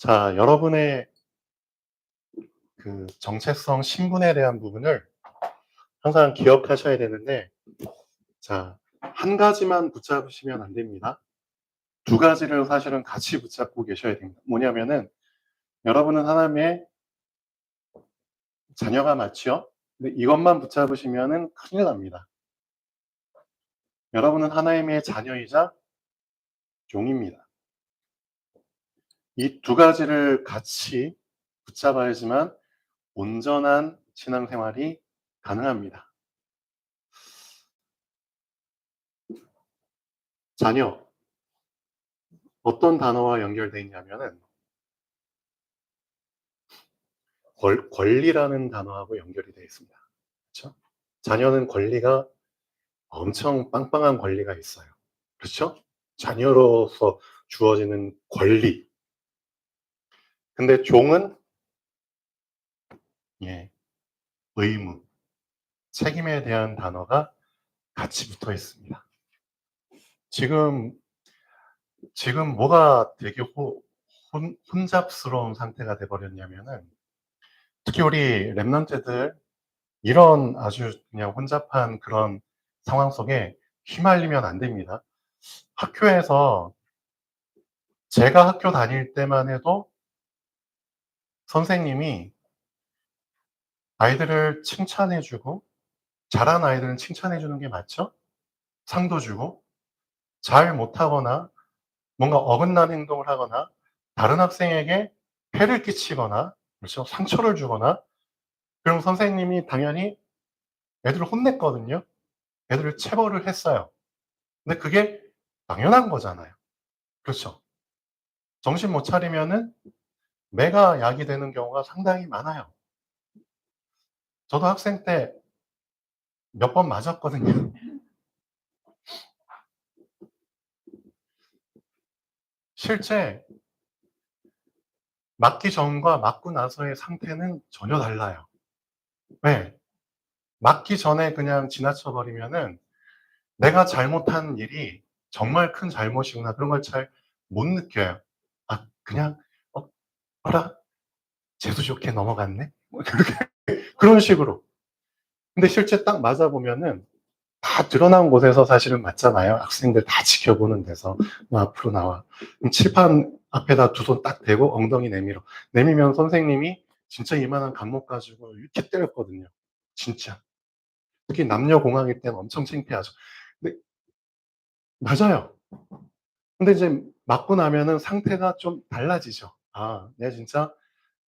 자, 여러분의 그 정체성 신분에 대한 부분을 항상 기억하셔야 되는데, 자, 한 가지만 붙잡으시면 안 됩니다. 두 가지를 사실은 같이 붙잡고 계셔야 됩니다. 뭐냐면은, 여러분은 하나님의 자녀가 맞죠? 근데 이것만 붙잡으시면은 큰일 납니다. 여러분은 하나님의 자녀이자 종입니다. 이 두 가지를 같이 붙잡아야지만 온전한 신앙생활이 가능합니다. 자녀, 어떤 단어와 연결되어 있냐면은 권리라는 단어하고 연결이 되어 있습니다. 그렇죠? 자녀는 권리가 엄청 빵빵한 권리가 있어요. 그렇죠? 자녀로서 주어지는 권리. 근데 종은 의무, 책임에 대한 단어가 같이 붙어 있습니다. 지금 뭐가 되게 혼잡스러운 상태가 돼버렸냐면은, 특히 우리 랩런트들 이런 아주 그냥 혼잡한 그런 상황 속에 휘말리면 안 됩니다. 학교에서 제가 학교 다닐 때만 해도 선생님이 아이들을 칭찬해주고, 잘한 아이들은 칭찬해주는 게 맞죠? 상도 주고, 잘 못하거나 뭔가 어긋난 행동을 하거나 다른 학생에게 폐를 끼치거나, 그렇죠? 상처를 주거나, 그럼 선생님이 당연히 애들을 혼냈거든요. 애들을 체벌을 했어요. 근데 그게 당연한 거잖아요. 그렇죠? 정신 못 차리면은 매가 약이 되는 경우가 상당히 많아요. 저도 학생 때 몇 번 맞았거든요. 실제 맞기 전과 맞고 나서의 상태는 전혀 달라요. 왜? 맞기 전에 그냥 지나쳐 버리면은 내가 잘못한 일이 정말 큰 잘못이구나, 그런 걸 잘 못 느껴요. 아, 그냥 어라? 재수 좋게 넘어갔네? 뭐 그런 식으로. 근데 실제 딱 맞아 보면은 다 드러난 곳에서 사실은 맞잖아요. 학생들 다 지켜보는 데서. 너 앞으로 나와. 그럼 칠판 앞에다 두 손 딱 대고 엉덩이 내밀어. 내밀면 선생님이 진짜 이만한 강목 가지고 이렇게 때렸거든요. 진짜. 특히 남녀공학일 때는 엄청 창피하죠. 근데 맞아요. 근데 이제 맞고 나면은 상태가 좀 달라지죠. 아, 내가 진짜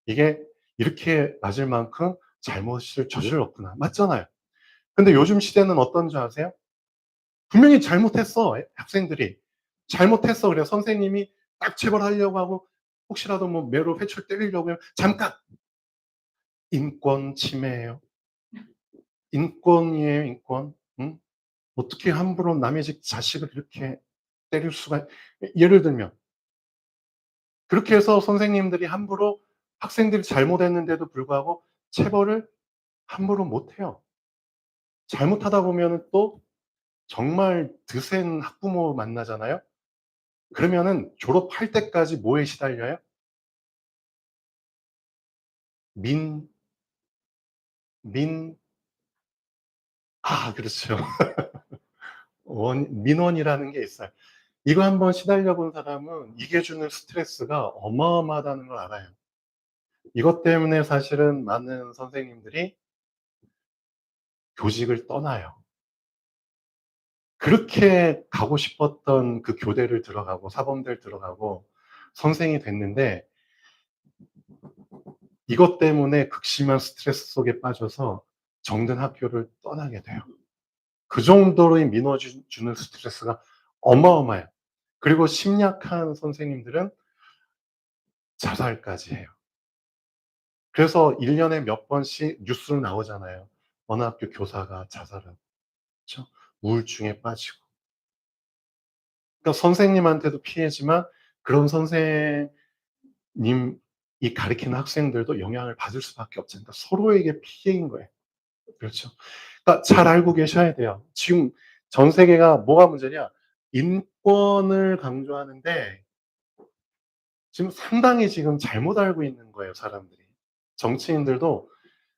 이게 이렇게 맞을 만큼 잘못을 저질렀구나. 맞잖아요. 근데 요즘 시대는 어떤 줄 아세요? 분명히 잘못했어, 학생들이. 잘못했어. 그래 선생님이 딱 체벌하려고 하고, 혹시라도 뭐 매로 회초리 때리려고 하면 잠깐! 인권 침해예요. 인권이에요, 인권. 응? 어떻게 함부로 남의 집 자식을 이렇게 때릴 수가. 예를 들면 그렇게 해서 선생님들이 함부로 학생들이 잘못했는데도 불구하고 체벌을 함부로 못해요. 잘못하다 보면은 또 정말 드센 학부모 만나잖아요. 그러면은 졸업할 때까지 뭐에 시달려요? 민, 민, 그렇죠. 민원이라는 게 있어요. 이거 한번 시달려 본 사람은 이게 주는 스트레스가 어마어마하다는 걸 알아요. 이것 때문에 사실은 많은 선생님들이 교직을 떠나요. 그렇게 가고 싶었던 그 교대를 들어가고 사범대를 들어가고 선생이 됐는데, 이것 때문에 극심한 스트레스 속에 빠져서 정든 학교를 떠나게 돼요. 그 정도로 민원 주는 스트레스가 어마어마해요. 그리고 심약한 선생님들은 자살까지 해요. 그래서 1년에 몇 번씩 뉴스로 나오잖아요. 어느 학교 교사가 자살하고, 그렇죠? 우울증에 빠지고. 그러니까 선생님한테도 피해지만 그런 선생님이 가르치는 학생들도 영향을 받을 수밖에 없잖아요. 그러니까 서로에게 피해인 거예요. 그렇죠? 그러니까 잘 알고 계셔야 돼요. 지금 전 세계가 뭐가 문제냐? 인권을 강조하는데 지금 상당히 지금 잘못 알고 있는 거예요, 사람들이. 정치인들도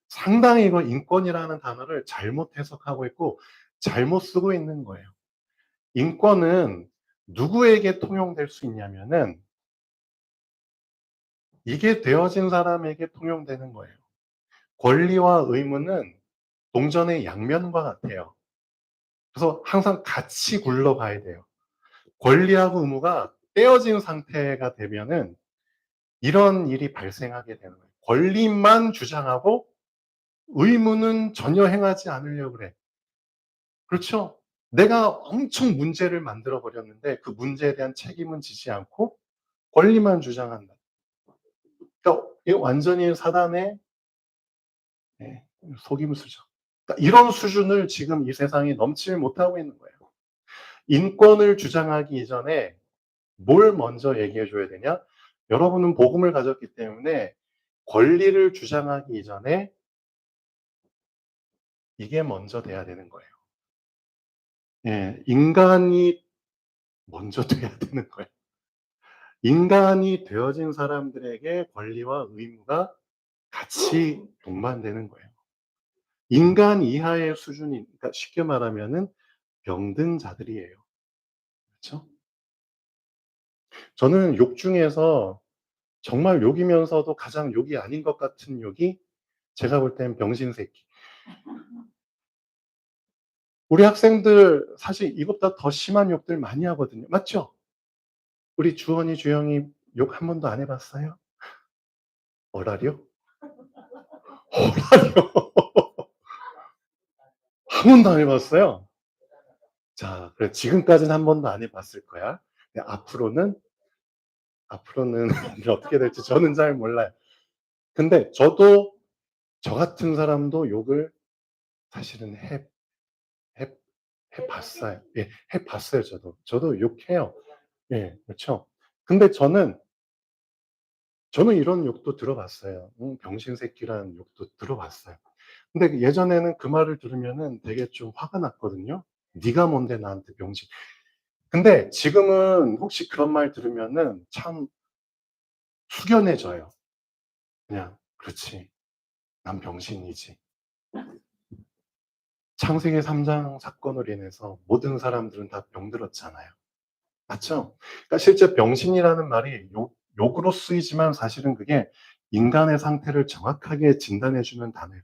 상당히 이거 인권이라는 단어를 잘못 해석하고 있고 잘못 쓰고 있는 거예요. 인권은 누구에게 통용될 수 있냐면은 이게 되어진 사람에게 통용되는 거예요. 권리와 의무는 동전의 양면과 같아요. 그래서 항상 같이 굴러가야 돼요. 권리하고 의무가 떼어진 상태가 되면은 이런 일이 발생하게 되는 거예요. 권리만 주장하고 의무는 전혀 행하지 않으려고 그래. 그렇죠? 내가 엄청 문제를 만들어 버렸는데 그 문제에 대한 책임은 지지 않고 권리만 주장한다. 그러니까 이거 완전히 사단의 속임수죠. 그러니까 이런 수준을 지금 이 세상이 넘지 못하고 있는 거예요. 인권을 주장하기 이전에 뭘 먼저 얘기해 줘야 되냐? 여러분은 복음을 가졌기 때문에 권리를 주장하기 이전에 이게 먼저 돼야 되는 거예요. 예, 인간이 먼저 돼야 되는 거예요. 인간이 되어진 사람들에게 권리와 의무가 같이 동반되는 거예요. 인간 이하의 수준이, 그러니까 쉽게 말하면은 병든 자들이에요. 그렇죠? 저는 욕 중에서 정말 욕이면서도 가장 욕이 아닌 것 같은 욕이 제가 볼 땐 병신 새끼. 우리 학생들 사실 이것보다 더 심한 욕들 많이 하거든요. 맞죠? 우리 주원이, 주영이 욕 한 번도 안 해봤어요? 어라리요? 어라리요? 한 번도 안 해봤어요? 자, 그래. 지금까지는 한 번도 안 해봤을 거야. 앞으로는 어떻게 될지 저는 잘 몰라요. 근데 저도 저 같은 사람도 욕을 사실은 해, 해봤어요. 예, 해봤어요, 저도. 저도 욕해요. 예, 그렇죠. 근데 저는 이런 욕도 들어봤어요. 병신 새끼라는 욕도 들어봤어요. 근데 예전에는 그 말을 들으면은 되게 좀 화가 났거든요. 네가 뭔데 나한테 병신. 근데 지금은 혹시 그런 말 들으면은 참 숙연해져요. 그냥, 그렇지. 난 병신이지. 창세기 3장 사건으로 인해서 모든 사람들은 다 병들었잖아요. 맞죠? 그러니까 실제 병신이라는 말이 욕으로 쓰이지만 사실은 그게 인간의 상태를 정확하게 진단해주는 단어예요.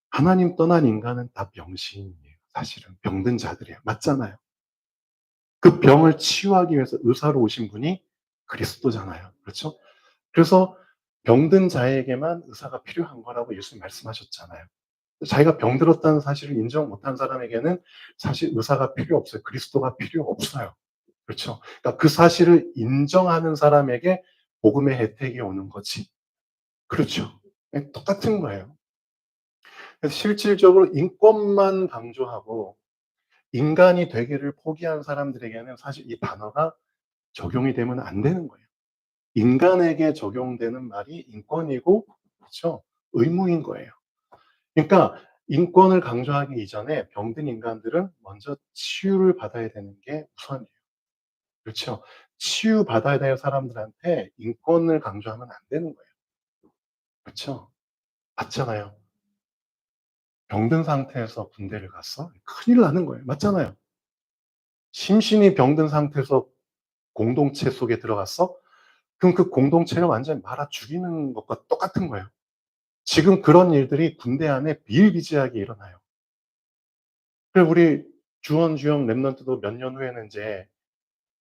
하나님 떠난 인간은 다 병신이에요. 사실은 병든 자들이에요. 맞잖아요. 그 병을 치유하기 위해서 의사로 오신 분이 그리스도잖아요. 그렇죠? 그래서 병든 자에게만 의사가 필요한 거라고 예수님 말씀하셨잖아요. 자기가 병들었다는 사실을 인정 못한 사람에게는 사실 의사가 필요 없어요. 그리스도가 필요 없어요. 그렇죠? 그러니까 그 사실을 인정하는 사람에게 복음의 혜택이 오는 거지. 그렇죠? 똑같은 거예요. 그래서 실질적으로 인권만 강조하고 인간이 되기를 포기한 사람들에게는 사실 이 단어가 적용이 되면 안 되는 거예요. 인간에게 적용되는 말이 인권이고, 그렇죠? 의무인 거예요. 그러니까 인권을 강조하기 이전에 병든 인간들은 먼저 치유를 받아야 되는 게 우선이에요. 그렇죠? 치유받아야 될 사람들한테 인권을 강조하면 안 되는 거예요. 그렇죠? 맞잖아요. 병든 상태에서 군대를 갔어? 큰일 나는 거예요. 맞잖아요. 심신이 병든 상태에서 공동체 속에 들어갔어? 그럼 그 공동체를 완전히 말아 죽이는 것과 똑같은 거예요. 지금 그런 일들이 군대 안에 비일비재하게 일어나요. 그리고 우리 주원, 주영 랩런트도 몇 년 후에는 이제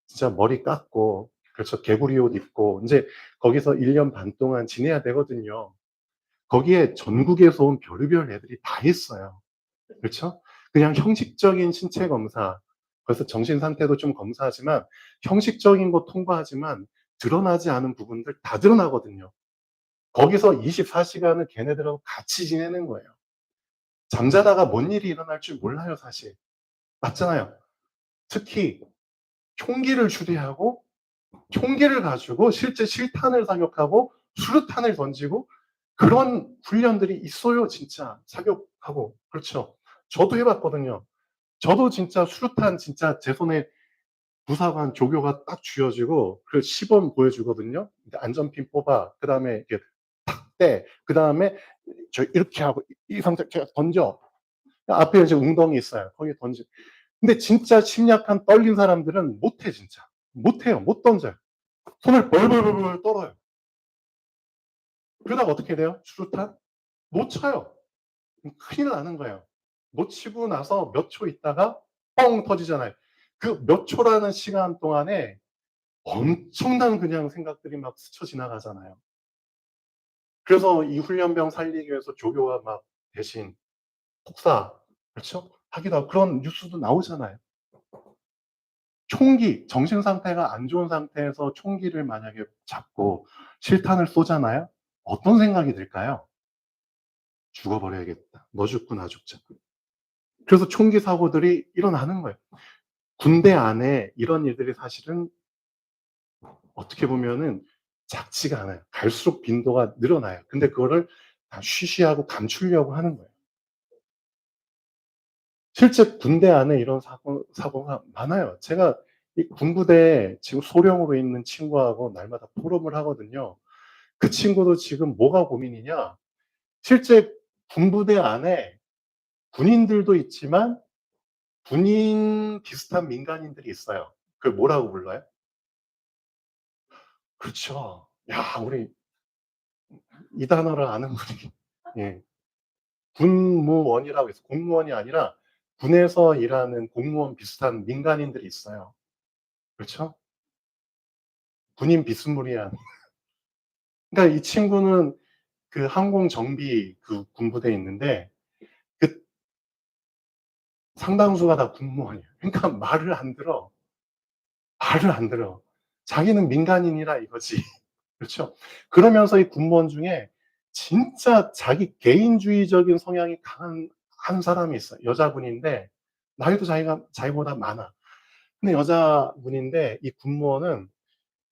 진짜 머리 깎고, 그렇죠. 개구리 옷 입고, 이제 거기서 1년 반 동안 지내야 되거든요. 거기에 전국에서 온 별의별 애들이 다 있어요. 그렇죠? 그냥 형식적인 신체 검사, 그래서 정신 상태도 좀 검사하지만 형식적인 거 통과하지만 드러나지 않은 부분들 다 드러나거든요. 거기서 24시간을 걔네들하고 같이 지내는 거예요. 잠자다가 뭔 일이 일어날 줄 몰라요, 사실. 맞잖아요. 특히 총기를 추대하고 총기를 가지고 실제 실탄을 사격하고 수류탄을 던지고 그런 훈련들이 있어요, 진짜. 사격하고. 그렇죠. 저도 해봤거든요. 저도 진짜 수류탄 진짜 제 손에 부사관 조교가 딱 쥐어지고 그 시범 보여주거든요. 안전핀 뽑아. 그다음에 이렇게 탁 떼. 그다음에 저 이렇게 하고 이 상태 제가 던져. 앞에 이제 웅덩이 있어요. 거기 던져. 근데 진짜 심약한 떨린 사람들은 못해 진짜. 못해요. 못 던져요. 손을 벌벌벌벌 떨어요. 그러다가 어떻게 돼요? 수류탄? 못 쳐요. 큰일 나는 거예요. 못 치고 나서 몇 초 있다가 뻥 터지잖아요. 그 몇 초라는 시간 동안에 엄청난 그냥 생각들이 막 스쳐 지나가잖아요. 그래서 이 훈련병 살리기 위해서 조교가 막 대신 폭사, 그렇죠? 하기도 하고 그런 뉴스도 나오잖아요. 총기, 정신 상태가 안 좋은 상태에서 총기를 만약에 잡고 실탄을 쏘잖아요. 어떤 생각이 들까요? 죽어버려야겠다. 너 죽고 나 죽자. 그래서 총기 사고들이 일어나는 거예요. 군대 안에 이런 일들이 사실은 어떻게 보면은 작지가 않아요. 갈수록 빈도가 늘어나요. 근데 그거를 다 쉬쉬하고 감추려고 하는 거예요. 실제 군대 안에 이런 사고가 많아요. 제가 이 군부대에 지금 소령으로 있는 친구하고 날마다 포럼을 하거든요. 그 친구도 지금 뭐가 고민이냐? 실제 군부대 안에 군인들도 있지만 군인 비슷한 민간인들이 있어요. 그걸 뭐라고 불러요? 그렇죠. 야, 우리 이 단어를 아는 분이 예. 군무원이라고 해서 공무원이 아니라 군에서 일하는 공무원 비슷한 민간인들이 있어요. 그렇죠? 군인 비스무리한. 그러니까 이 친구는 그 항공 정비 그 군부대에 있는데 그 상당수가 다 군무원이에요. 그러니까 말을 안 들어. 말을 안 들어. 자기는 민간인이라 이거지. 그렇죠? 그러면서 이 군무원 중에 진짜 자기 개인주의적인 성향이 강한 한 사람이 있어요. 여자분인데 나이도 자기보다 많아. 근데 여자분인데 이 군무원은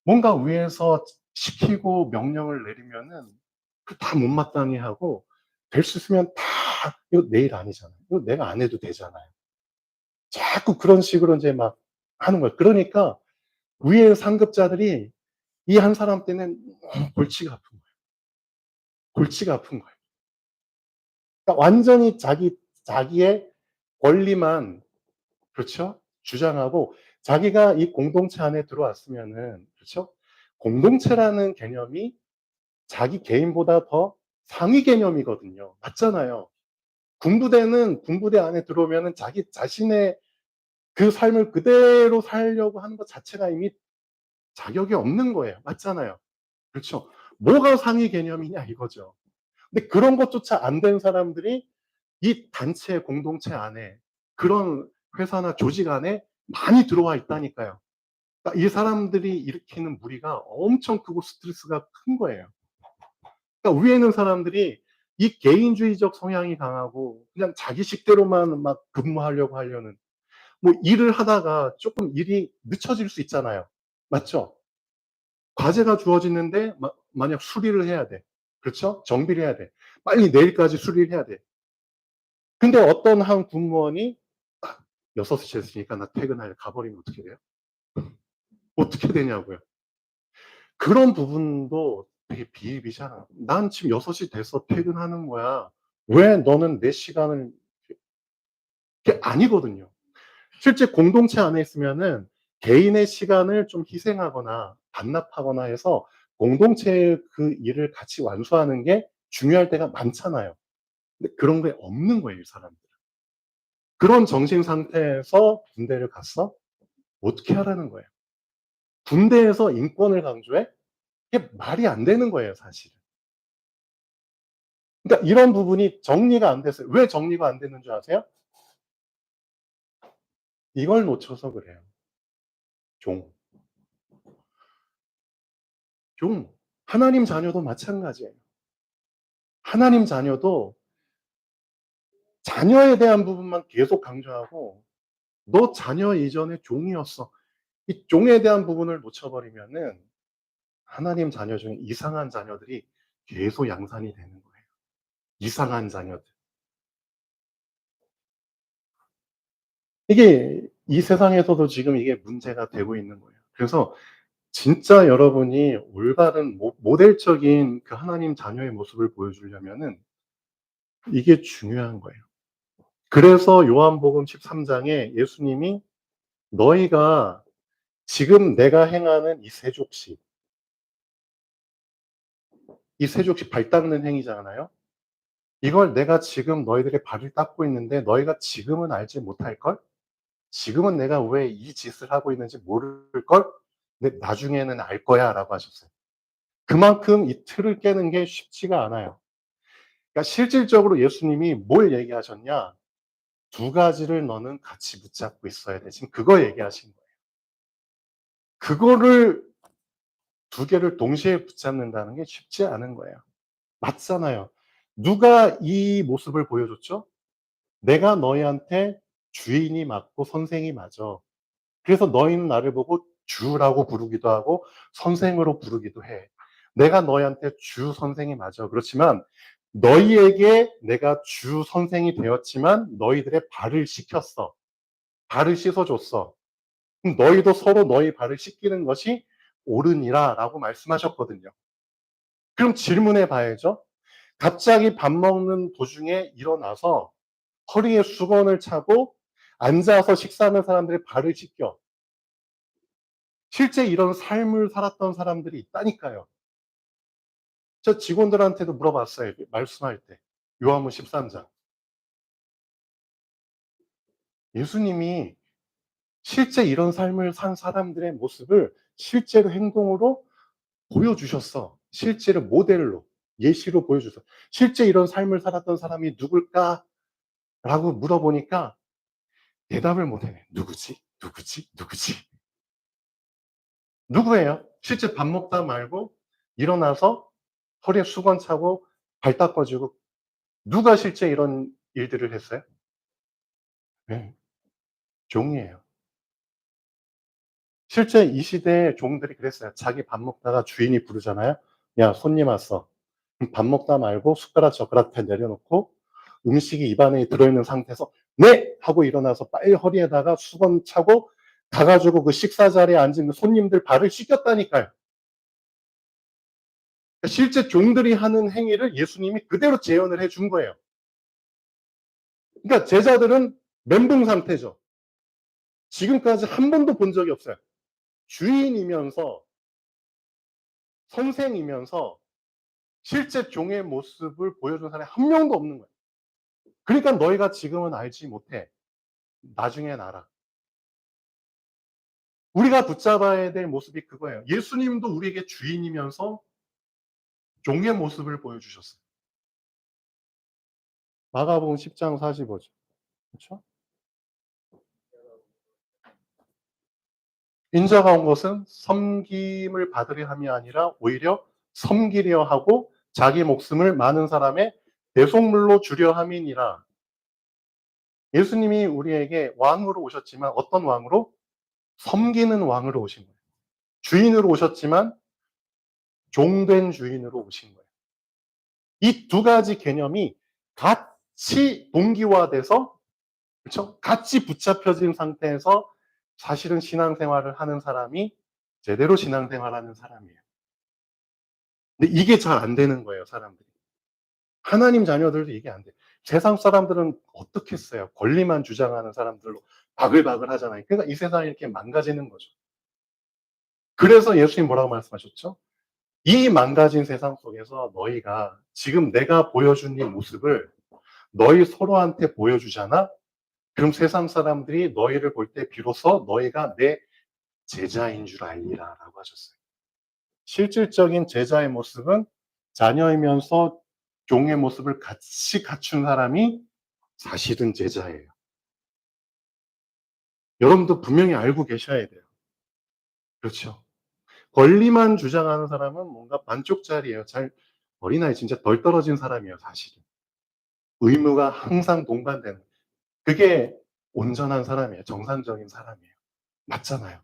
뭔가 위에서 시키고 명령을 내리면은 그 다 못마땅해 하고 될 수 있으면 다 이거 내 일 아니잖아요. 이거 내가 안 해도 되잖아요. 자꾸 그런 식으로 이제 막 하는 거예요. 그러니까 위에 상급자들이 이 한 사람 때문에 너무 골치가 아픈 거예요. 골치가 아픈 거예요. 그러니까 완전히 자기의 권리만 그렇죠? 주장하고 자기가 이 공동체 안에 들어왔으면은 그렇죠? 공동체라는 개념이 자기 개인보다 더 상위 개념이거든요. 맞잖아요. 군부대는 군부대 안에 들어오면은 자기 자신의 그 삶을 그대로 살려고 하는 것 자체가 이미 자격이 없는 거예요. 맞잖아요. 그렇죠? 뭐가 상위 개념이냐 이거죠. 근데 그런 것조차 안 된 사람들이 이 단체 공동체 안에 그런 회사나 조직 안에 많이 들어와 있다니까요. 그러니까 이 사람들이 일으키는 무리가 엄청 크고 스트레스가 큰 거예요. 그러니까 위에 있는 사람들이 이 개인주의적 성향이 강하고 그냥 자기 식대로만 막 근무하려고 하려는 뭐 일을 하다가 조금 일이 늦춰질 수 있잖아요. 맞죠? 과제가 주어지는데 만약 수리를 해야 돼. 그렇죠? 정비를 해야 돼. 빨리 내일까지 수리를 해야 돼. 근데 어떤 한 군무원이 딱 6시 됐으니까 나 퇴근할 가버리면 어떻게 돼요? 어떻게 되냐고요. 그런 부분도 되게 비일비재하다. 난 지금 6시 돼서 퇴근하는 거야. 왜 너는 내 시간을 그게 아니거든요. 실제 공동체 안에 있으면은 개인의 시간을 좀 희생하거나 반납하거나 해서 공동체의 그 일을 같이 완수하는 게 중요할 때가 많잖아요. 근데 그런 게 없는 거예요, 이 사람들은. 그런 정신 상태에서 군대를 갔어? 어떻게 하라는 거예요? 군대에서 인권을 강조해? 이게 말이 안 되는 거예요, 사실은. 그러니까 이런 부분이 정리가 안 됐어요. 왜 정리가 안 됐는 줄 아세요? 이걸 놓쳐서 그래요. 종. 종. 하나님 자녀도 마찬가지예요. 하나님 자녀도 자녀에 대한 부분만 계속 강조하고 너 자녀 이전에 종이었어. 이 종에 대한 부분을 놓쳐버리면은 하나님 자녀 중에 이상한 자녀들이 계속 양산이 되는 거예요. 이상한 자녀들. 이게 이 세상에서도 지금 이게 문제가 되고 있는 거예요. 그래서 진짜 여러분이 올바른 모델적인 그 하나님 자녀의 모습을 보여주려면은 이게 중요한 거예요. 그래서 요한복음 13장에 예수님이 너희가 지금 내가 행하는 이 세족식 발 닦는 행위잖아요. 이걸 내가 지금 너희들의 발을 닦고 있는데 너희가 지금은 알지 못할걸? 지금은 내가 왜 이 짓을 하고 있는지 모를걸? 근데 나중에는 알 거야 라고 하셨어요. 그만큼 이 틀을 깨는 게 쉽지가 않아요. 그러니까 실질적으로 예수님이 뭘 얘기하셨냐? 두 가지를 너는 같이 붙잡고 있어야 돼. 지금 그거 얘기하신 거예요. 그거를 두 개를 동시에 붙잡는다는 게 쉽지 않은 거예요. 맞잖아요. 누가 이 모습을 보여줬죠? 내가 너희한테 주인이 맞고 선생이 맞아. 그래서 너희는 나를 보고 주라고 부르기도 하고 선생으로 부르기도 해. 내가 너희한테 주 선생이 맞아. 그렇지만 너희에게 내가 주 선생이 되었지만 너희들의 발을 씻겼어. 발을 씻어줬어. 그럼 너희도 서로 너희 발을 씻기는 것이 옳으니라 라고 말씀하셨거든요. 그럼 질문해 봐야죠. 갑자기 밥 먹는 도중에 일어나서 허리에 수건을 차고 앉아서 식사하는 사람들의 발을 씻겨. 실제 이런 삶을 살았던 사람들이 있다니까요. 저 직원들한테도 물어봤어요. 말씀할 때. 요한복음 13장. 예수님이 실제 이런 삶을 산 사람들의 모습을 실제로 행동으로 보여주셨어. 실제로 모델로, 예시로 보여주셨어. 실제 이런 삶을 살았던 사람이 누굴까? 라고 물어보니까 대답을 못해. 누구지? 누구지? 누구지? 누구예요? 실제 밥 먹다 말고 일어나서 허리에 수건 차고 발 닦아주고 누가 실제 이런 일들을 했어요? 네, 종이에요. 실제 이 시대의 종들이 그랬어요. 자기 밥 먹다가 주인이 부르잖아요. 야, 손님 왔어. 그럼 밥 먹다 말고 숟가락 젓가락 다 내려놓고 음식이 입안에 들어있는 상태에서 네! 하고 일어나서 빨리 허리에다가 수건 차고 가가지고 그 식사 자리에 앉은 손님들 발을 씻겼다니까요. 실제 종들이 하는 행위를 예수님이 그대로 재현을 해준 거예요. 그러니까 제자들은 멘붕 상태죠. 지금까지 한 번도 본 적이 없어요. 주인이면서 선생이면서 실제 종의 모습을 보여준 사람이 한 명도 없는 거예요. 그러니까 너희가 지금은 알지 못해. 나중엔 알아. 우리가 붙잡아야 될 모습이 그거예요. 예수님도 우리에게 주인이면서 종의 모습을 보여주셨어요. 마가복음 10장 45절. 그렇죠? 인자가 온 것은 섬김을 받으려 함이 아니라 오히려 섬기려 하고 자기 목숨을 많은 사람의 대속물로 주려 함이니라. 예수님이 우리에게 왕으로 오셨지만 어떤 왕으로? 섬기는 왕으로 오신 거예요. 주인으로 오셨지만 종된 주인으로 오신 거예요. 이 두 가지 개념이 같이 동기화돼서 그렇죠? 같이 붙잡혀진 상태에서 사실은 신앙생활을 하는 사람이 제대로 신앙생활하는 사람이에요. 근데 이게 잘 안 되는 거예요, 사람들이. 하나님 자녀들도 이게 안 돼요. 세상 사람들은 어떻게 했어요? 권리만 주장하는 사람들로 바글바글 하잖아요. 그러니까 이 세상이 이렇게 망가지는 거죠. 그래서 예수님 뭐라고 말씀하셨죠? 이 망가진 세상 속에서 너희가 지금 내가 보여준 이 모습을 너희 서로한테 보여주잖아? 그럼 세상 사람들이 너희를 볼 때 비로소 너희가 내 제자인 줄 알리라 라고 하셨어요. 실질적인 제자의 모습은 자녀이면서 종의 모습을 같이 갖춘 사람이 사실은 제자예요. 여러분도 분명히 알고 계셔야 돼요. 그렇죠. 권리만 주장하는 사람은 뭔가 반쪽짜리예요. 어린아이 진짜 덜 떨어진 사람이에요, 사실은. 의무가 항상 동반되는. 그게 온전한 사람이에요. 정상적인 사람이에요. 맞잖아요.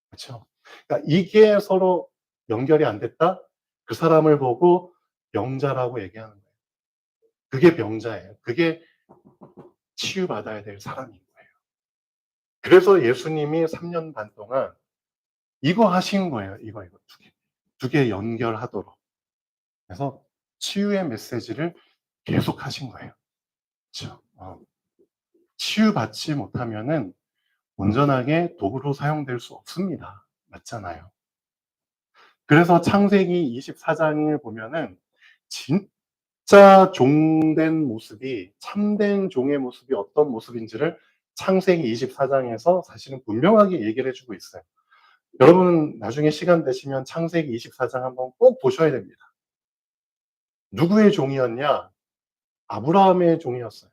그렇죠. 그러니까 이게 서로 연결이 안 됐다? 그 사람을 보고 병자라고 얘기하는 거예요. 그게 병자예요. 그게 치유받아야 될 사람인 거예요. 그래서 예수님이 3년 반 동안 이거 하신 거예요. 이거 두 개. 두 개 연결하도록. 그래서 치유의 메시지를 계속 하신 거예요. 그렇죠? 치유받지 못하면은 온전하게 도구로 사용될 수 없습니다. 맞잖아요. 그래서 창세기 24장을 보면은 진짜 종된 모습이, 참된 종의 모습이 어떤 모습인지를 창세기 24장에서 사실은 분명하게 얘기를 해주고 있어요. 여러분 나중에 시간 되시면 창세기 24장 한번 꼭 보셔야 됩니다. 누구의 종이었냐? 아브라함의 종이었어요.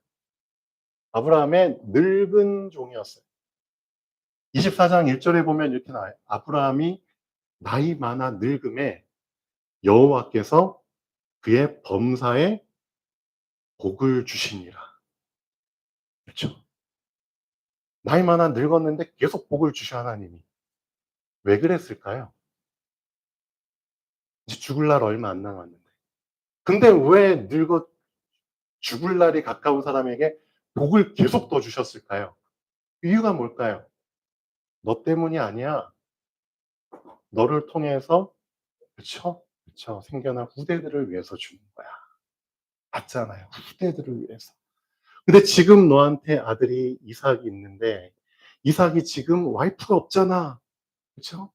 아브라함의 늙은 종이었어요. 24장 1절에 보면 이렇게 나와요. 아브라함이 나이 많아 늙음에 여호와께서 그의 범사에 복을 주시니라. 그렇죠? 나이 많아 늙었는데 계속 복을 주셔 하나님이. 왜 그랬을까요? 이제 죽을 날 얼마 안 남았는데. 근데 왜 늙어 죽을 날이 가까운 사람에게 복을 계속 더 주셨을까요? 이유가 뭘까요? 너 때문이 아니야. 너를 통해서 그렇죠? 그렇죠. 생겨난 후대들을 위해서 주는 거야. 맞잖아요. 후대들을 위해서. 근데 지금 너한테 아들이 이삭이 있는데 이삭이 지금 와이프가 없잖아. 그렇죠?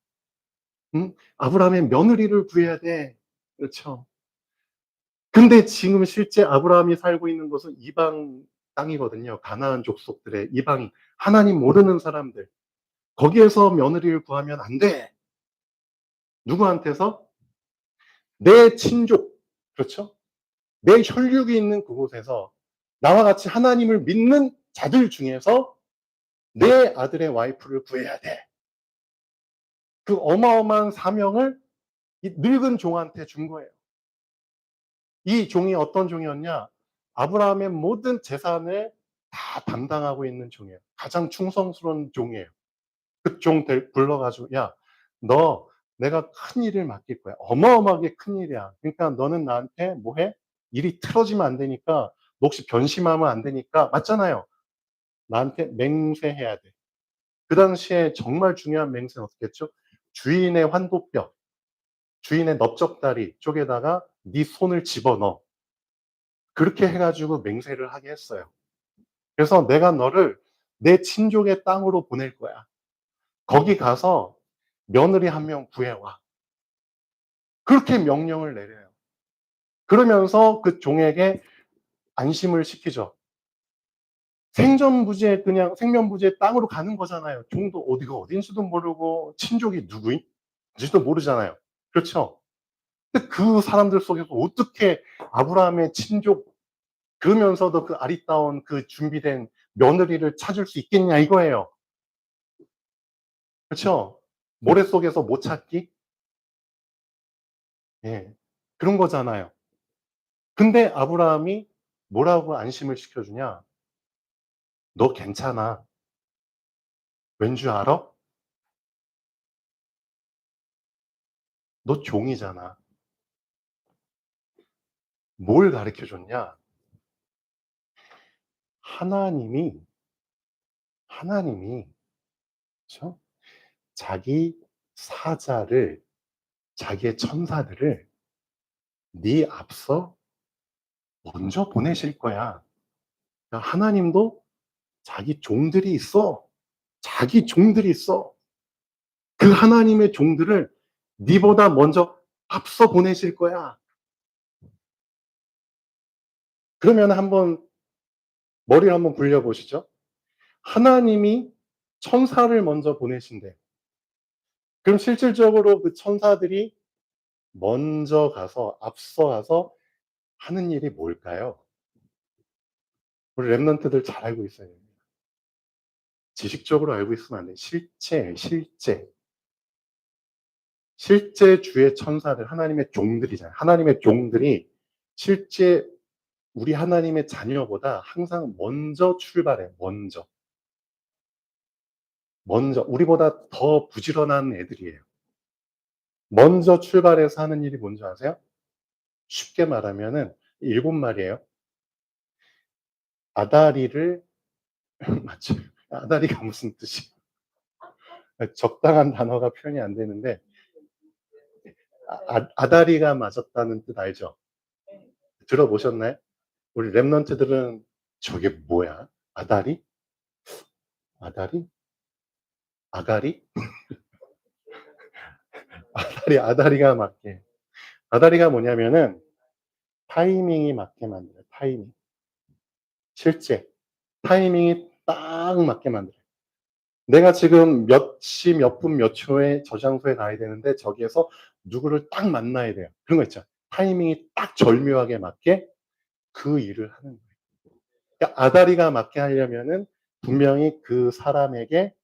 응? 아브라함의 며느리를 구해야 돼. 그렇죠? 근데 지금 실제 아브라함이 살고 있는 곳은 이방 땅이거든요. 가나안 족속들의 이방인, 하나님 모르는 사람들. 거기에서 며느리를 구하면 안 돼. 누구한테서? 내 친족, 그렇죠? 내 혈육이 있는 그곳에서 나와 같이 하나님을 믿는 자들 중에서 내 아들의 와이프를 구해야 돼. 그 어마어마한 사명을 이 늙은 종한테 준 거예요. 이 종이 어떤 종이었냐? 아브라함의 모든 재산을 다 담당하고 있는 종이에요. 가장 충성스러운 종이에요. 그 종 불러가지고, 야, 너 내가 큰 일을 맡길 거야. 어마어마하게 큰 일이야. 그러니까 너는 나한테 뭐 해? 일이 틀어지면 안 되니까, 너 혹시 변심하면 안 되니까, 맞잖아요. 나한테 맹세해야 돼. 그 당시에 정말 중요한 맹세는 어떻게 했죠? 주인의 환도뼈, 주인의 넓적다리 쪽에다가 네 손을 집어넣어. 그렇게 해가지고 맹세를 하게 했어요. 그래서 내가 너를 내 친족의 땅으로 보낼 거야. 거기 가서 며느리 한 명 구해와. 그렇게 명령을 내려요. 그러면서 그 종에게 안심을 시키죠. 생전부지에 그냥 생면부지에 땅으로 가는 거잖아요. 종도 어디가 어딘지도 모르고 친족이 누구인지도 모르잖아요. 그렇죠? 근데 그 사람들 속에서 어떻게 아브라함의 친족 그러면서도 그 아리따운 그 준비된 며느리를 찾을 수 있겠냐 이거예요. 그렇죠? 모래 속에서 못 찾기? 예. 그런 거잖아요. 근데 아브라함이 뭐라고 안심을 시켜주냐? 너 괜찮아. 왠 줄 알아? 너 종이잖아. 뭘 가르쳐 줬냐? 하나님이, 하나님이, 그렇죠? 자기 사자를, 자기의 천사들을 네 앞서 먼저 보내실 거야. 그러니까 하나님도 자기 종들이 있어. 자기 종들이 있어. 그 하나님의 종들을 네보다 먼저 앞서 보내실 거야. 그러면 한번 머리를 한번 굴려보시죠. 하나님이 천사를 먼저 보내신대. 그럼 실질적으로 그 천사들이 먼저 가서 앞서 가서 하는 일이 뭘까요? 우리 랩런트들 잘 알고 있어야 됩니다. 지식적으로 알고 있으면 안 돼. 실제 주의 천사들, 하나님의 종들이잖아요. 하나님의 종들이 실제 우리 하나님의 자녀보다 항상 먼저 출발해. 먼저 우리보다 더 부지런한 애들이에요. 먼저 출발해서 하는 일이 뭔지 아세요? 쉽게 말하면은 7마리예요. 아다리를 맞죠? 아다리가 무슨 뜻이에요? 적당한 단어가 표현이 안 되는데, 아다리가 맞았다는 뜻 알죠? 들어보셨나요? 우리 랩런트들은 저게 뭐야? 아다리? 아다리? 아가리? 아다리가 맞게. 아다리가 뭐냐면은 타이밍이 맞게 만들어요. 타이밍. 실제 타이밍이 딱 맞게 만들어요. 내가 지금 몇 시 몇 분 몇 초에 저 장소에 가야 되는데 저기에서 누구를 딱 만나야 돼요. 그런 거 있죠. 타이밍이 딱 절묘하게 맞게 그 일을 하는 거예요. 그러니까 아다리가 맞게 하려면은 분명히 그 사람에게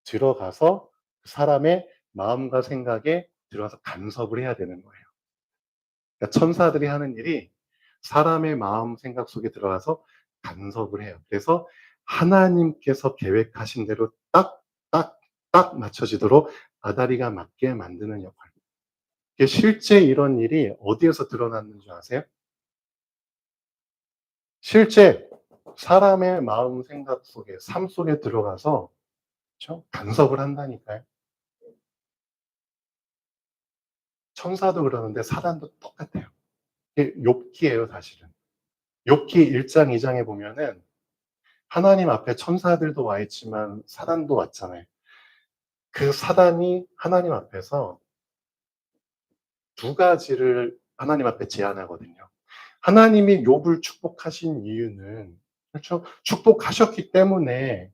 들어가서 그 사람의 마음과 생각에 들어가서 간섭을 해야 되는 거예요. 그러니까 천사들이 하는 일이 사람의 마음 생각 속에 들어가서 간섭을 해요. 그래서 하나님께서 계획하신 대로 딱, 딱, 딱 맞춰지도록 아다리가 맞게 만드는 역할. 실제 이런 일이 어디에서 드러났는 줄 아세요? 실제 사람의 마음 생각 속에, 삶 속에 들어가서, 그렇죠? 간섭을 한다니까요. 천사도 그러는데 사단도 똑같아요. 이게 욥기예요, 사실은. 욥기 1장, 2장에 보면은 하나님 앞에 천사들도 와 있지만 사단도 왔잖아요. 그 사단이 하나님 앞에서 두 가지를 하나님 앞에 제안하거든요. 하나님이 욥을 축복하신 이유는, 그렇죠? 축복하셨기 때문에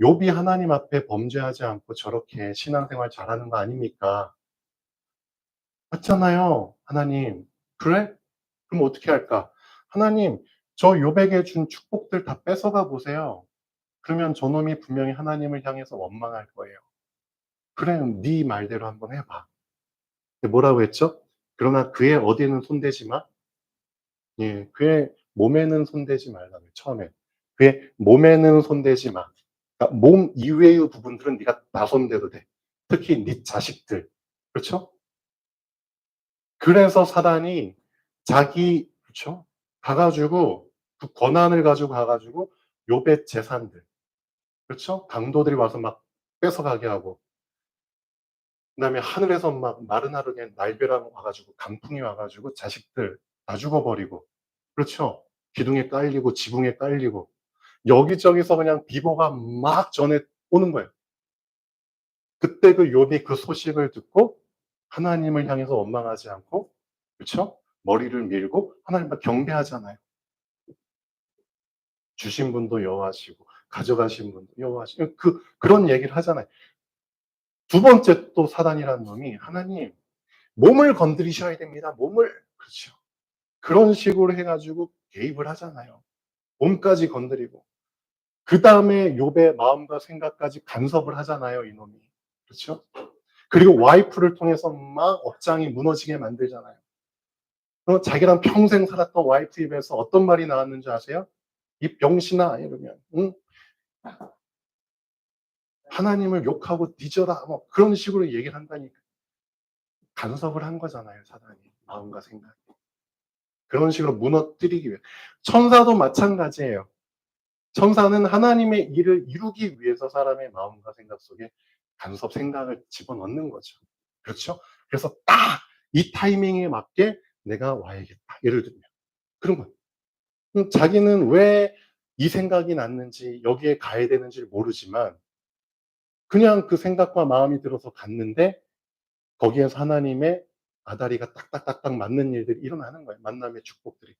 욥이 하나님 앞에 범죄하지 않고 저렇게 신앙생활 잘하는 거 아닙니까? 맞잖아요. 하나님. 그래? 그럼 어떻게 할까? 하나님, 저 욥에게 준 축복들 다 뺏어가 보세요. 그러면 저놈이 분명히 하나님을 향해서 원망할 거예요. 그래, 네 말대로 한번 해봐. 뭐라고 했죠? 그러나 그의 어디에는 손대지 마. 예, 그의 몸에는 손대지 말라고요. 처음에. 그의 몸에는 손대지 마. 그러니까 몸 이외의 부분들은 네가 다 손대도 돼. 특히 네 자식들. 그렇죠? 그래서 사단이 자기, 그렇죠? 가가지고 그 권한을 가지고 가가지고 욥의 재산들, 그렇죠? 강도들이 와서 막 뺏어가게 하고, 그다음에 하늘에서 막 나른하르게 날벼락 와가지고 강풍이 와가지고 자식들 다 죽어버리고, 그렇죠? 기둥에 깔리고 지붕에 깔리고 여기저기서 그냥 비보가 막 전해 오는 거예요. 그때 그 욥이 그 소식을 듣고 하나님을 향해서 원망하지 않고, 그렇죠? 머리를 밀고 하나님을 경배하잖아요. 주신 분도 여호와시고 가져가신 분도 여호와시고 그런 얘기를 하잖아요. 두 번째 또 사단이라는 놈이 하나님 몸을 건드리셔야 됩니다. 몸을. 그렇죠. 그런 식으로 해가지고 개입을 하잖아요. 몸까지 건드리고. 그 다음에 욥의 마음과 생각까지 간섭을 하잖아요, 이놈이. 그렇죠? 그리고 와이프를 통해서 막 업장이 무너지게 만들잖아요. 자기랑 평생 살았던 와이프 입에서 어떤 말이 나왔는지 아세요? 이 병신아 이러면, 응? 하나님을 욕하고 뒤져라 뭐 그런 식으로 얘기를 한다니까. 간섭을 한 거잖아요, 사단이. 마음과 생각이. 그런 식으로 무너뜨리기 위해. 천사도 마찬가지예요. 천사는 하나님의 일을 이루기 위해서 사람의 마음과 생각 속에 간섭 생각을 집어넣는 거죠. 그렇죠? 그래서 딱 이 타이밍에 맞게 내가 와야겠다. 예를 들면. 그런 거예요. 자기는 왜 이 생각이 났는지 여기에 가야 되는지를 모르지만 그냥 그 생각과 마음이 들어서 갔는데 거기에서 하나님의 아다리가 딱딱딱딱 맞는 일들이 일어나는 거예요. 만남의 축복들이.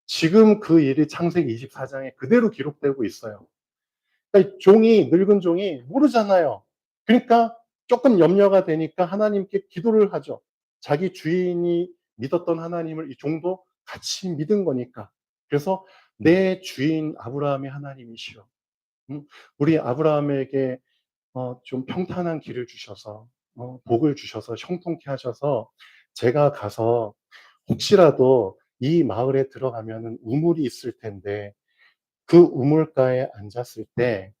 지금 그 일이 창세기 24장에 그대로 기록되고 있어요. 그러니까 종이, 늙은 종이 모르잖아요. 그러니까 조금 염려가 되니까 하나님께 기도를 하죠. 자기 주인이 믿었던 하나님을 이 종도 같이 믿은 거니까. 그래서 내 주인 아브라함의 하나님이시여. 우리 아브라함에게 좀 평탄한 길을 주셔서 복을 주셔서 형통케 하셔서 제가 가서 혹시라도 이 마을에 들어가면 우물이 있을 텐데 그 우물가에 앉았을 때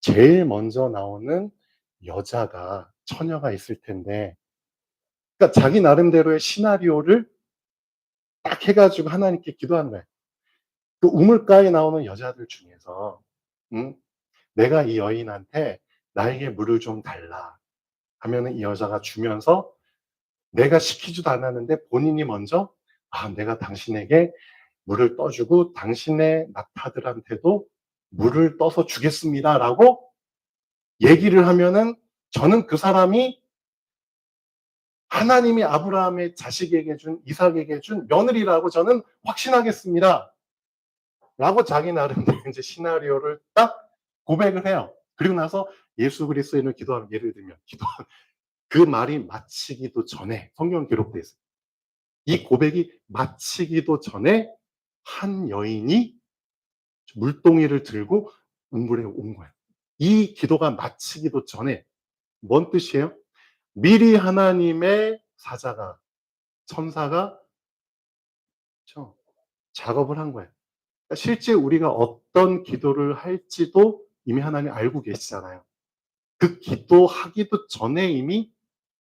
제일 먼저 나오는 여자가 처녀가 있을 텐데 그러니까 자기 나름대로의 시나리오를 딱 해가지고 하나님께 기도하는 거예요. 그 우물가에 나오는 여자들 중에서 음, 내가 이 여인한테 나에게 물을 좀 달라 하면은 이 여자가 주면서 내가 시키지도 않았는데 본인이 먼저 내가 당신에게 물을 떠주고 당신의 낙타들한테도 물을 떠서 주겠습니다라고 얘기를 하면은 저는 그 사람이 하나님이 아브라함의 자식에게 준 이삭에게 준 며느리라고 저는 확신하겠습니다. 라고 자기 나름대로 이제 시나리오를 딱 고백을 해요. 그리고 나서 예수 그리스도의 이름으로 기도하면, 예를 들면 그 말이 마치기도 전에 성경 기록되어 있어요. 이 고백이 마치기도 전에 한 여인이 물동이를 들고 운물에 온 거예요. 이 기도가 마치기도 전에. 뭔 뜻이에요? 미리 하나님의 사자가, 천사가 작업을 한 거예요. 그러니까 실제 우리가 어떤 기도를 할지도 이미 하나님 알고 계시잖아요. 그 기도하기도 전에 이미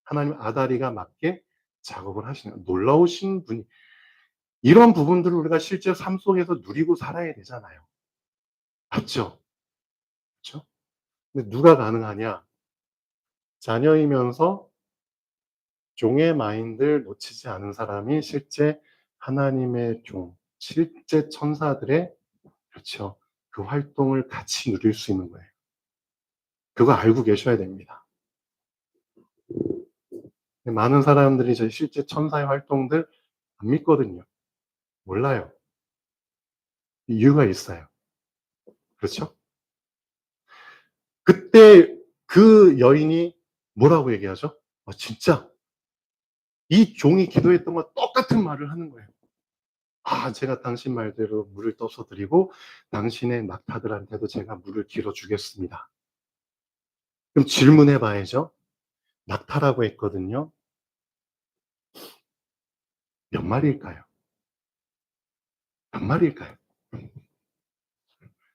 하나님 아다리가 맞게 작업을 하시는 거예요. 놀라우신 분이. 이런 부분들을 우리가 실제 삶 속에서 누리고 살아야 되잖아요. 맞죠? 그렇죠? 근데 누가 가능하냐? 자녀이면서 종의 마인드를 놓치지 않은 사람이 실제 하나님의 종, 실제 천사들의, 그렇죠, 그 활동을 같이 누릴 수 있는 거예요. 그거 알고 계셔야 됩니다. 많은 사람들이 저 실제 천사의 활동들 안 믿거든요. 몰라요. 이유가 있어요. 그렇죠? 그때 그 여인이 뭐라고 얘기하죠? 진짜 이 종이 기도했던 거 똑같은 말을 하는 거예요. 제가 당신 말대로 물을 떠서 드리고 당신의 낙타들한테도 제가 물을 길어 주겠습니다. 그럼 질문해 봐야죠. 낙타라고 했거든요. 몇 마리일까요? 몇 마리일까요?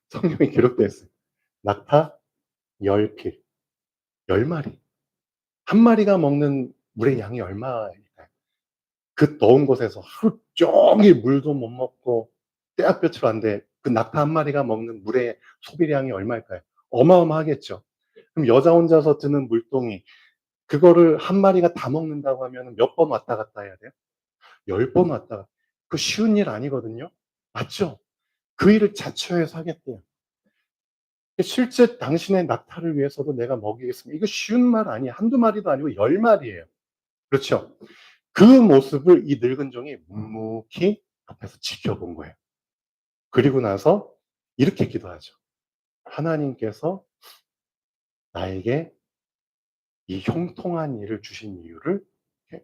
성경에 기록되어 있어요. 낙타 10필, 10마리. 한 마리가 먹는 물의 양이 얼마일까요? 그 더운 곳에서 하루 종일 물도 못 먹고 떼약볕을 한데 그 낙타 한 마리가 먹는 물의 소비량이 얼마일까요? 어마어마하겠죠. 그럼 여자 혼자서 드는 물동이, 그거를 한 마리가 다 먹는다고 하면 몇 번 왔다 갔다 해야 돼요? 10번 왔다 갔다. 그 쉬운 일 아니거든요. 맞죠? 그 일을 자처해서 하겠대요. 실제 당신의 낙타를 위해서도 내가 먹이겠습니다. 이거 쉬운 말 아니에요. 한두 마리도 아니고 10마리예요. 그렇죠? 그 모습을 이 늙은 종이 묵묵히 앞에서 지켜본 거예요. 그리고 나서 이렇게 기도하죠. 하나님께서 나에게 이 형통한 일을 주신 이유를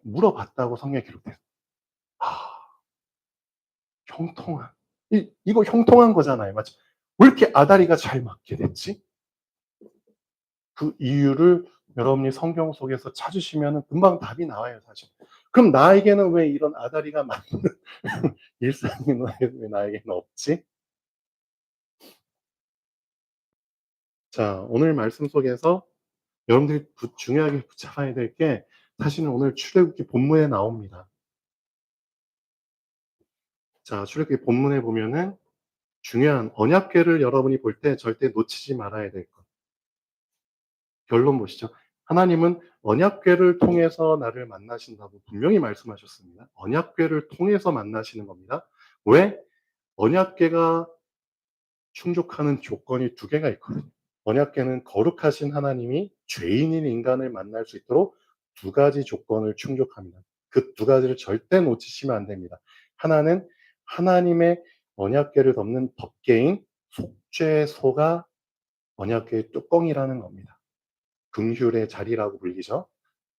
물어봤다고 성경에 기록돼요. 형통한. 이거 형통한 거잖아요. 맞죠? 왜 이렇게 아다리가 잘 맞게 됐지? 그 이유를 여러분이 성경 속에서 찾으시면 금방 답이 나와요, 사실. 그럼 나에게는 왜 이런 아다리가 맞는 일상이 왜 나에게는 없지? 자, 오늘 말씀 속에서 여러분들이 중요하게 붙잡아야 될 게, 사실은 오늘 출애굽기 본문에 나옵니다. 자, 출애굽기 본문에 보면은 중요한 언약궤를 여러분이 볼 때 절대 놓치지 말아야 될 것. 결론 보시죠. 하나님은 언약궤를 통해서 나를 만나신다고 분명히 말씀하셨습니다. 언약궤를 통해서 만나시는 겁니다. 왜? 언약궤가 충족하는 조건이 두 개가 있거든요. 언약궤는 거룩하신 하나님이 죄인인 인간을 만날 수 있도록 두 가지 조건을 충족합니다. 그 두 가지를 절대 놓치시면 안 됩니다. 하나는 하나님의 언약궤를 덮는 덮개인 속죄소가 언약궤의 뚜껑이라는 겁니다. 긍휼의 자리라고 불리죠.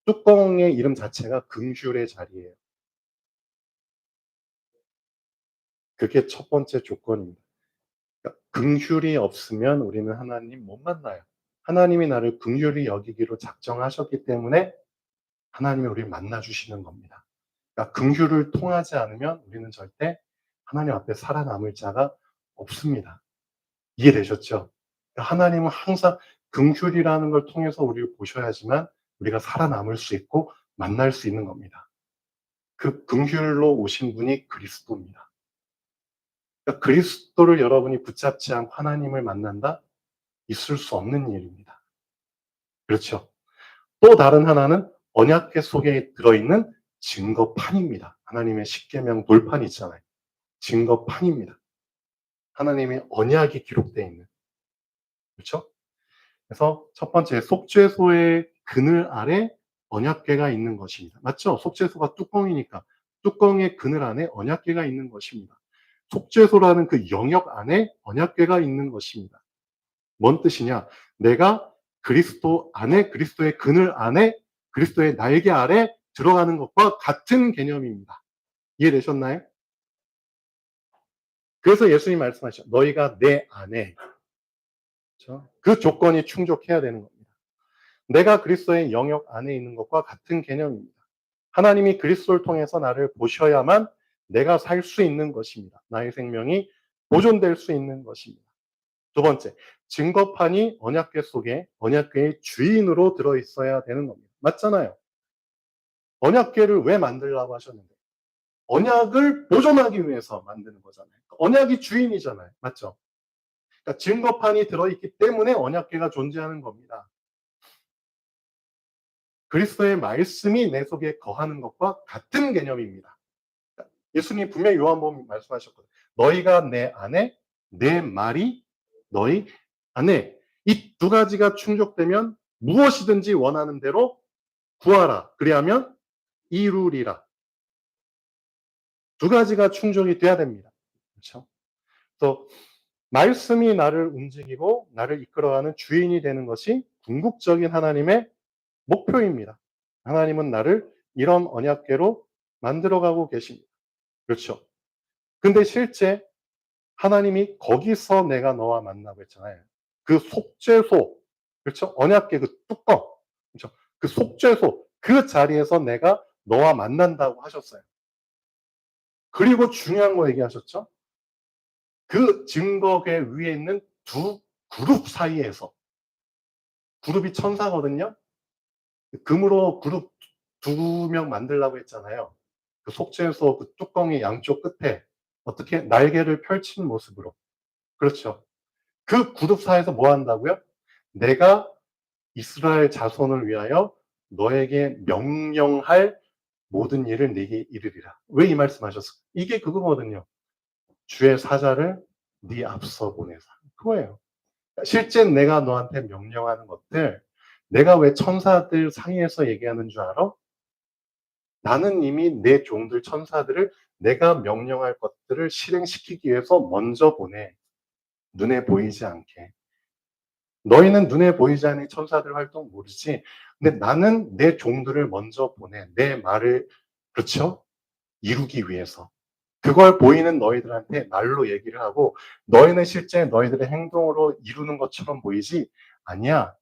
뚜껑의 이름 자체가 긍휼의 자리예요. 그게 첫 번째 조건입니다. 그러니까 긍휼이 없으면 우리는 하나님 못 만나요. 하나님이 나를 긍휼히 여기기로 작정하셨기 때문에 하나님이 우리를 만나 주시는 겁니다. 그러니까 긍휼을 통하지 않으면 우리는 절대 하나님 앞에 살아남을 자가 없습니다. 이해되셨죠? 그러니까 하나님은 항상 긍휼이라는 걸 통해서 우리를 보셔야지만 우리가 살아남을 수 있고 만날 수 있는 겁니다. 그 긍휼로 오신 분이 그리스도입니다. 그러니까 그리스도를 여러분이 붙잡지 않고 하나님을 만난다? 있을 수 없는 일입니다. 그렇죠? 또 다른 하나는 언약궤 속에 들어있는 증거판입니다. 하나님의 십계명 돌판 있잖아요. 증거판입니다. 하나님의 언약이 기록되어 있는. 그렇죠? 그래서 첫 번째, 속죄소의 그늘 아래 언약궤가 있는 것입니다. 맞죠? 속죄소가 뚜껑이니까 뚜껑의 그늘 안에 언약궤가 있는 것입니다. 속죄소라는 그 영역 안에 언약궤가 있는 것입니다. 뭔 뜻이냐? 내가 그리스도 안에, 그리스도의 그늘 안에, 그리스도의 날개 아래 들어가는 것과 같은 개념입니다. 이해되셨나요? 그래서 예수님 말씀하셨죠. 너희가 내 안에. 그렇죠? 그 조건이 충족해야 되는 겁니다. 내가 그리스도의 영역 안에 있는 것과 같은 개념입니다. 하나님이 그리스도를 통해서 나를 보셔야만 내가 살 수 있는 것입니다. 나의 생명이 보존될 수 있는 것입니다. 두 번째, 증거판이 언약궤 속에 언약궤의 주인으로 들어있어야 되는 겁니다. 맞잖아요. 언약궤를 왜 만들라고 하셨는데? 언약을 보존하기 위해서 만드는 거잖아요. 언약이 주인이잖아요. 맞죠? 그러니까 증거판이 들어있기 때문에 언약궤가 존재하는 겁니다. 그리스도의 말씀이 내 속에 거하는 것과 같은 개념입니다. 예수님 분명히 요한복음 말씀하셨거든요. 너희가 내 안에, 내 말이 너희 안에. 이 두 가지가 충족되면 무엇이든지 원하는 대로 구하라. 그리하면 이루리라. 두 가지가 충족이 돼야 됩니다. 그렇죠? 또 말씀이 나를 움직이고 나를 이끌어가는 주인이 되는 것이 궁극적인 하나님의 목표입니다. 하나님은 나를 이런 언약궤로 만들어가고 계십니다. 그렇죠? 근데 실제 하나님이 거기서 내가 너와 만나고 했잖아요. 그 속죄소, 그렇죠? 언약궤 그 뚜껑, 그렇죠? 그 속죄소, 그 자리에서 내가 너와 만난다고 하셨어요. 그리고 중요한 거 얘기하셨죠? 그 증거궤 위에 있는 두 그룹 사이에서, 그룹이 천사거든요? 금으로 그룹 두 명 만들라고 했잖아요. 그 속죄소 그 뚜껑의 양쪽 끝에 어떻게 날개를 펼친 모습으로. 그렇죠. 그 그룹 사이에서 뭐 한다고요? 내가 이스라엘 자손을 위하여 너에게 명령할 모든 일을 네게 이르리라. 왜 이 말씀하셨을까? 이게 그거거든요. 주의 사자를 네 앞서 보내사. 그거예요. 실제 내가 너한테 명령하는 것들, 내가 왜 천사들 상의해서 얘기하는 줄 알아? 나는 이미 내 종들 천사들을 내가 명령할 것들을 실행시키기 위해서 먼저 보내. 눈에 보이지 않게. 너희는 눈에 보이지 않는 천사들 활동 모르지. 근데 나는 내 종들을 먼저 보내. 내 말을, 그렇죠? 이루기 위해서. 그걸 보이는 너희들한테 말로 얘기를 하고, 너희는 실제 너희들의 행동으로 이루는 것처럼 보이지? 아니야.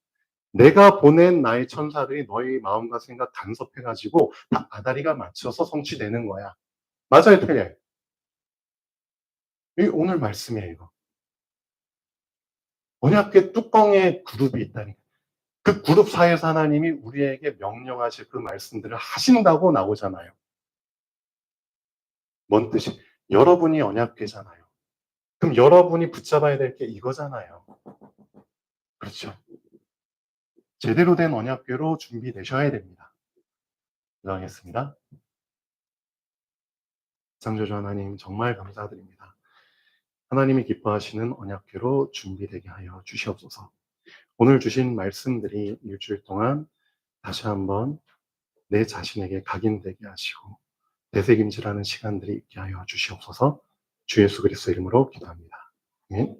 내가 보낸 나의 천사들이 너희 마음과 생각 간섭해가지고 다 아다리가 맞춰서 성취되는 거야. 맞아요, 틀려요? 이 오늘 말씀이에요, 이거. 언약궤 뚜껑에 그룹이 있다니. 그 그룹 사이에서 하나님이 우리에게 명령하실 그 말씀들을 하신다고 나오잖아요. 뭔 뜻이? 여러분이 언약궤잖아요. 그럼 여러분이 붙잡아야 될 게 이거잖아요. 그렇죠. 제대로 된 언약궤로 준비되셔야 됩니다. 기도하겠습니다. 창조주 하나님 정말 감사드립니다. 하나님이 기뻐하시는 언약궤로 준비되게 하여 주시옵소서. 오늘 주신 말씀들이 일주일 동안 다시 한번 내 자신에게 각인되게 하시고 되새김질하는 시간들이 있게 하여 주시옵소서. 주 예수 그리스도 이름으로 기도합니다. 아멘.